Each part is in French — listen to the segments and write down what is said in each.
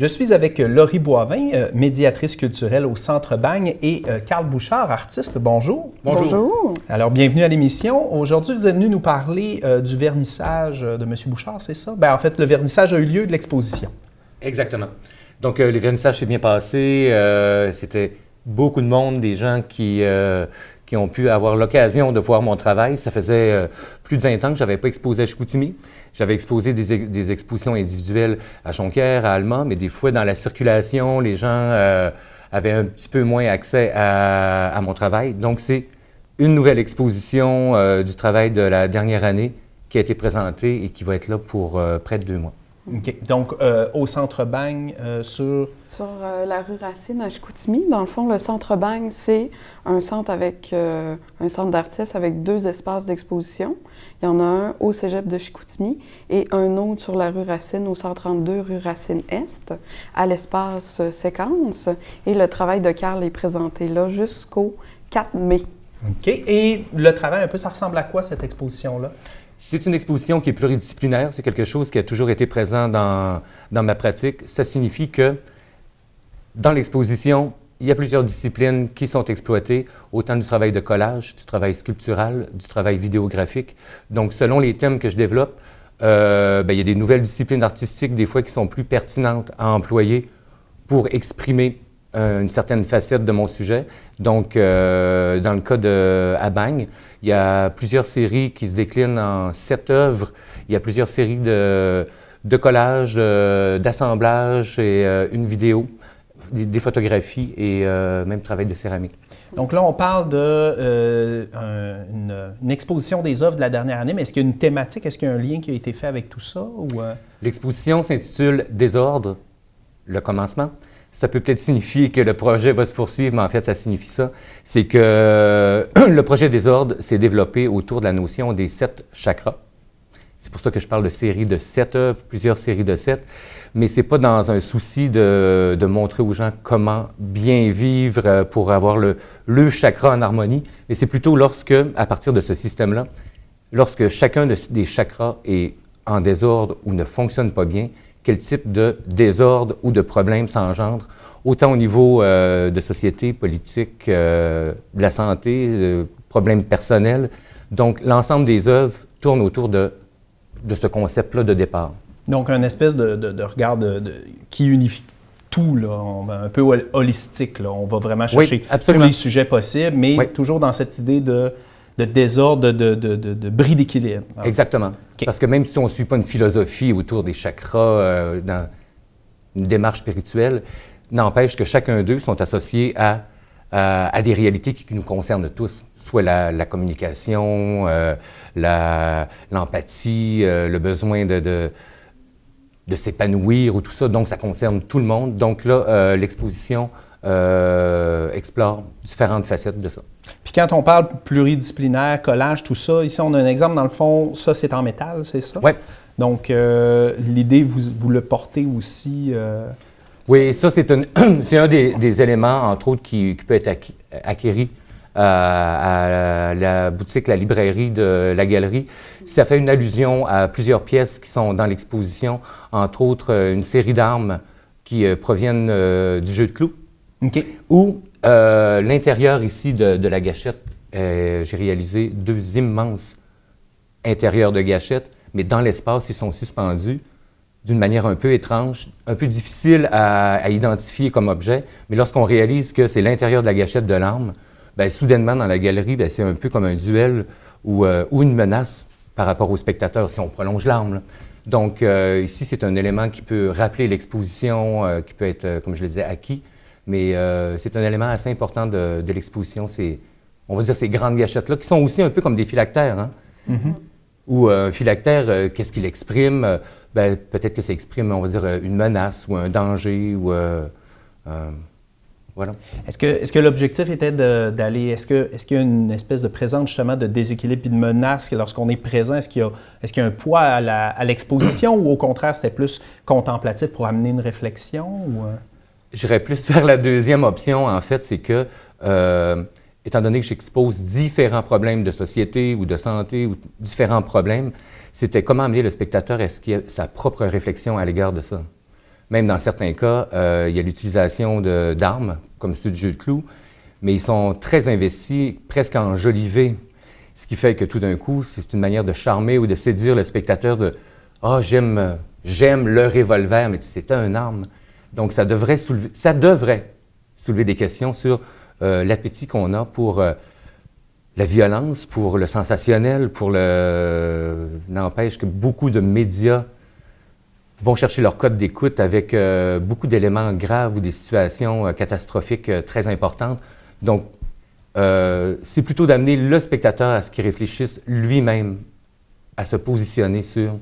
Je suis avec Laurie Boivin, médiatrice culturelle au Centre Bagne, et Carl Bouchard, artiste. Bonjour. Bonjour. Alors, bienvenue à l'émission. Aujourd'hui, vous êtes venu nous parler du vernissage de M. Bouchard, c'est ça? Bien, en fait, le vernissage a eu lieu de l'exposition. Exactement. Donc, le vernissage s'est bien passé. C'était beaucoup de monde, des gens qui ont pu avoir l'occasion de voir mon travail. Ça faisait plus de 20 ans que je n'avais pas exposé à Chicoutimi. J'avais exposé des expositions individuelles à Jonquière, à Alma, mais des fois, dans la circulation, les gens avaient un petit peu moins accès à mon travail. Donc, c'est une nouvelle exposition du travail de la dernière année qui a été présentée et qui va être là pour près de 2 mois. OK. Donc, au Centre Bagne, sur la rue Racine à Chicoutimi. Dans le fond, le Centre Bagne, c'est un centre avec un centre d'artistes avec 2 espaces d'exposition. Il y en a un au Cégep de Chicoutimi et un autre sur la rue Racine, au 132 rue Racine-Est, à l'espace Séquence. Et le travail de Carl est présenté là jusqu'au 4 mai. OK. Et le travail, un peu, ça ressemble à quoi, cette exposition-là? C'est une exposition qui est pluridisciplinaire. C'est quelque chose qui a toujours été présent dans ma pratique. Ça signifie que dans l'exposition, il y a plusieurs disciplines qui sont exploitées, autant du travail de collage, du travail sculptural, du travail vidéographique. Donc, selon les thèmes que je développe, il y a des nouvelles disciplines artistiques, des fois, qui sont plus pertinentes à employer pour exprimer une certaine facette de mon sujet. Donc, dans le cas de À Bagne, il y a plusieurs séries qui se déclinent en 7 œuvres. Il y a plusieurs séries de collages, d'assemblage et une vidéo, des photographies et même travail de céramique. Donc là, on parle d'une exposition des œuvres de la dernière année, mais est-ce qu'il y a une thématique, est-ce qu'il y a un lien qui a été fait avec tout ça? L'exposition s'intitule « Désordre, le commencement ». Ça peut peut-être signifier que le projet va se poursuivre, mais en fait, ça signifie ça. C'est que le projet Désordre s'est développé autour de la notion des 7 chakras. C'est pour ça que je parle de séries de 7 œuvres, plusieurs séries de 7. Mais ce n'est pas dans un souci de montrer aux gens comment bien vivre pour avoir le chakra en harmonie, mais c'est plutôt lorsque, à partir de ce système-là, lorsque chacun des chakras est en désordre ou ne fonctionne pas bien, quel type de désordre ou de problème s'engendre, autant au niveau de société, politique, de la santé, problèmes personnels. Donc, l'ensemble des œuvres tourne autour de ce concept-là de départ. Donc, une espèce de regard qui unifie tout, là, un peu holistique. Là. On va vraiment chercher tous les sujets possibles, mais toujours dans cette idée de désordre, de bris d'équilibre. Exactement. Okay. Parce que même si on ne suit pas une philosophie autour des chakras dans une démarche spirituelle, n'empêche que chacun d'eux sont associés à des réalités qui nous concernent tous, soit la communication, l'empathie, le besoin de s'épanouir ou tout ça. Donc, ça concerne tout le monde. Donc là, l'exposition explore différentes facettes de ça. Puis quand on parle pluridisciplinaire, collage, tout ça, ici on a un exemple, dans le fond, ça c'est en métal, c'est ça? Oui. Donc l'idée, vous le portez aussi... Oui, ça c'est un des éléments, entre autres, qui peut être acquéri à la boutique, la librairie de la galerie. Ça fait une allusion à plusieurs pièces qui sont dans l'exposition, entre autres une série d'armes qui proviennent du jeu de clous. OK. Ou l'intérieur ici de la gâchette, j'ai réalisé 2 immenses intérieurs de gâchette, mais dans l'espace, ils sont suspendus d'une manière un peu étrange, un peu difficile à identifier comme objet, mais lorsqu'on réalise que c'est l'intérieur de la gâchette de l'arme, bien, soudainement, dans la galerie, bien, c'est un peu comme un duel ou une menace par rapport au spectateur, si on prolonge l'arme, là. Donc, ici, c'est un élément qui peut rappeler l'exposition, qui peut être, comme je le disais, acquis, mais c'est un élément assez important de l'exposition. On va dire ces grandes gâchettes-là, qui sont aussi un peu comme des phylactères. Hein? Mm-hmm. Ou un phylactère, qu'est-ce qu'il exprime? Ben, peut-être que ça exprime, on va dire, une menace ou un danger. Ou, voilà. Est-ce que l'objectif était d'aller... Est-ce qu'il y a une espèce de présence, justement, de déséquilibre et de menace lorsqu'on est présent? Est-ce qu'il y a un poids à l'exposition ou au contraire, c'était plus contemplatif pour amener une réflexion? Ou... J'irais plus vers la deuxième option, en fait, c'est que, étant donné que j'expose différents problèmes de société ou de santé ou différents problèmes, c'était comment amener le spectateur à ce qu'il ait sa propre réflexion à l'égard de ça. Même dans certains cas, il y a l'utilisation d'armes, comme ceux du jeu de clous, mais ils sont très investis, presque enjolivés, ce qui fait que tout d'un coup, c'est une manière de charmer ou de séduire le spectateur de « Ah, j'aime le revolver, mais c'est une arme. » Donc, ça devrait soulever des questions sur l'appétit qu'on a pour la violence, pour le sensationnel, N'empêche que beaucoup de médias vont chercher leur code d'écoute avec beaucoup d'éléments graves ou des situations catastrophiques très importantes. Donc, c'est plutôt d'amener le spectateur à ce qu'il réfléchisse lui-même à se positionner sur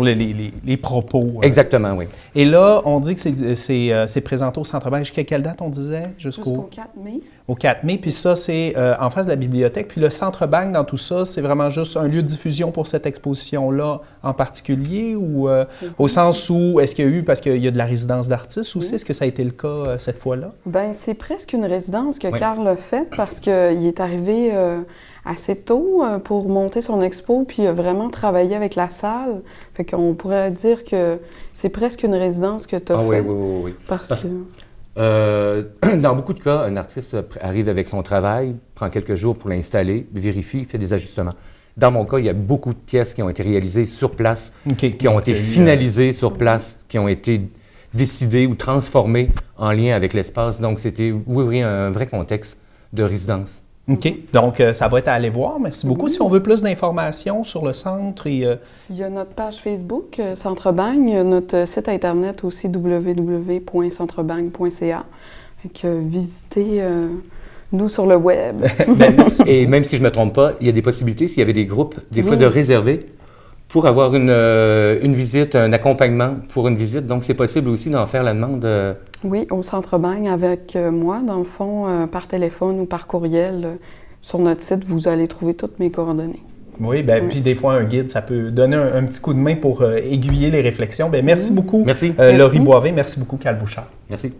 les propos. Exactement, oui. Et là, on dit que c'est présenté au Centre Bank. Jusqu'à quelle date, on disait? Jusqu'au 4 mai. Au 4 mai. Puis ça, c'est en face de la bibliothèque. Puis le Centre Bank, dans tout ça, c'est vraiment juste un lieu de diffusion pour cette exposition-là en particulier? Ou au sens où, est-ce qu'il y a eu, parce qu'il y a de la résidence d'artistes aussi, est-ce que ça a été le cas cette fois-là? Bien, c'est presque une résidence que Carl a faite parce qu'il est arrivé assez tôt pour monter son expo, puis il a vraiment travaillé avec la salle. Fait qu'on pourrait dire que c'est presque une résidence que tu as faite. Oui. Parce que... dans beaucoup de cas, un artiste arrive avec son travail, prend quelques jours pour l'installer, vérifie, fait des ajustements. Dans mon cas, il y a beaucoup de pièces qui ont été réalisées sur place, qui ont été finalisées sur place, qui ont été décidées ou transformées en lien avec l'espace. Donc, c'était, oui, un vrai contexte de résidence. OK. Donc, ça va être à aller voir. Merci beaucoup. Si on veut plus d'informations sur le centre et... Il y a notre page Facebook, Centre Bank, notre site Internet aussi, www.centrebank.ca. Donc, visitez nous sur le web. Et même si je ne me trompe pas, il y a des possibilités, s'il y avait des groupes, des fois de réserver pour avoir une visite, un accompagnement pour une visite. Donc, c'est possible aussi d'en faire la demande. Oui, au Centre Bank avec moi, dans le fond, par téléphone ou par courriel. Sur notre site, vous allez trouver toutes mes coordonnées. Oui, puis des fois, un guide, ça peut donner un petit coup de main pour aiguiller les réflexions. Bien, merci beaucoup, Merci. Laurie Boivin. Merci beaucoup, Carl Bouchard. Merci.